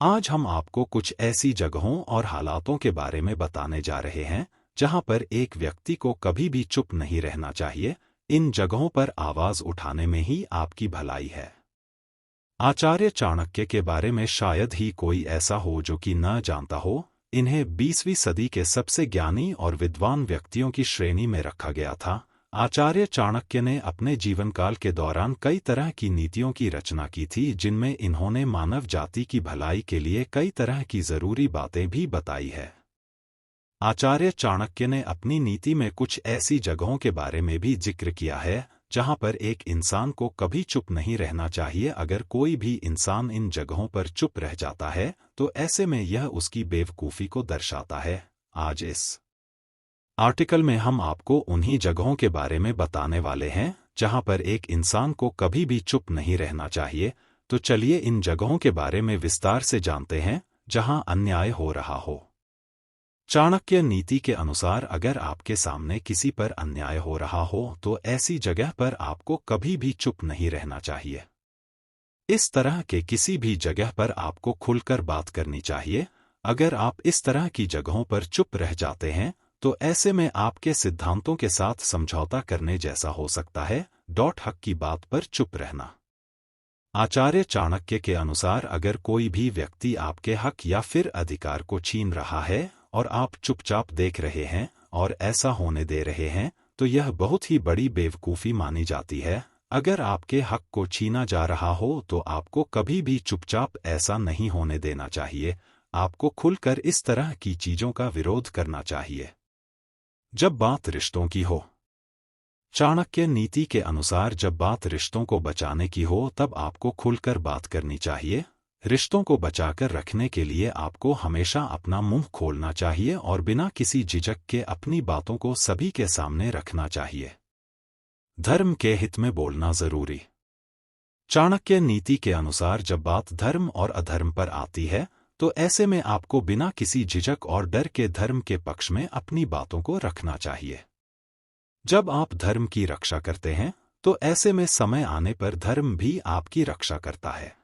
आज हम आपको कुछ ऐसी जगहों और हालातों के बारे में बताने जा रहे हैं जहां पर एक व्यक्ति को कभी भी चुप नहीं रहना चाहिए। इन जगहों पर आवाज उठाने में ही आपकी भलाई है। आचार्य चाणक्य के बारे में शायद ही कोई ऐसा हो जो कि न जानता हो। इन्हें 20वीं सदी के सबसे ज्ञानी और विद्वान व्यक्तियों की श्रेणी में रखा गया था। आचार्य चाणक्य ने अपने जीवनकाल के दौरान कई तरह की नीतियों की रचना की थी, जिनमें इन्होंने मानव जाति की भलाई के लिए कई तरह की जरूरी बातें भी बताई है। आचार्य चाणक्य ने अपनी नीति में कुछ ऐसी जगहों के बारे में भी जिक्र किया है जहां पर एक इंसान को कभी चुप नहीं रहना चाहिए। अगर कोई भी इंसान इन जगहों पर चुप रह जाता है तो ऐसे में यह उसकी बेवकूफ़ी को दर्शाता है। आज इस आर्टिकल में हम आपको उन्हीं जगहों के बारे में बताने वाले हैं जहां पर एक इंसान को कभी भी चुप नहीं रहना चाहिए। तो चलिए इन जगहों के बारे में विस्तार से जानते हैं जहां अन्याय हो रहा हो। चाणक्य नीति के अनुसार अगर आपके सामने किसी पर अन्याय हो रहा हो तो ऐसी जगह पर आपको कभी भी चुप नहीं रहना चाहिए। इस तरह के किसी भी जगह पर आपको खुलकर बात करनी चाहिए। अगर आप इस तरह की जगहों पर चुप रह जाते हैं तो ऐसे में आपके सिद्धांतों के साथ समझौता करने जैसा हो सकता है। हक की बात पर चुप रहना। आचार्य चाणक्य के अनुसार अगर कोई भी व्यक्ति आपके हक या फिर अधिकार को छीन रहा है और आप चुपचाप देख रहे हैं और ऐसा होने दे रहे हैं तो यह बहुत ही बड़ी बेवकूफ़ी मानी जाती है। अगर आपके हक को छीना जा रहा हो तो आपको कभी भी चुपचाप ऐसा नहीं होने देना चाहिए। आपको खुलकर इस तरह की चीज़ों का विरोध करना चाहिए। जब बात रिश्तों की हो, चाणक्य नीति के अनुसार जब बात रिश्तों को बचाने की हो तब आपको खुलकर बात करनी चाहिए। रिश्तों को बचाकर रखने के लिए आपको हमेशा अपना मुंह खोलना चाहिए और बिना किसी झिझक के अपनी बातों को सभी के सामने रखना चाहिए। धर्म के हित में बोलना जरूरी। चाणक्य नीति के अनुसार जब बात धर्म और अधर्म पर आती है तो ऐसे में आपको बिना किसी झिझक और डर के धर्म के पक्ष में अपनी बातों को रखना चाहिए। जब आप धर्म की रक्षा करते हैं तो ऐसे में समय आने पर धर्म भी आपकी रक्षा करता है।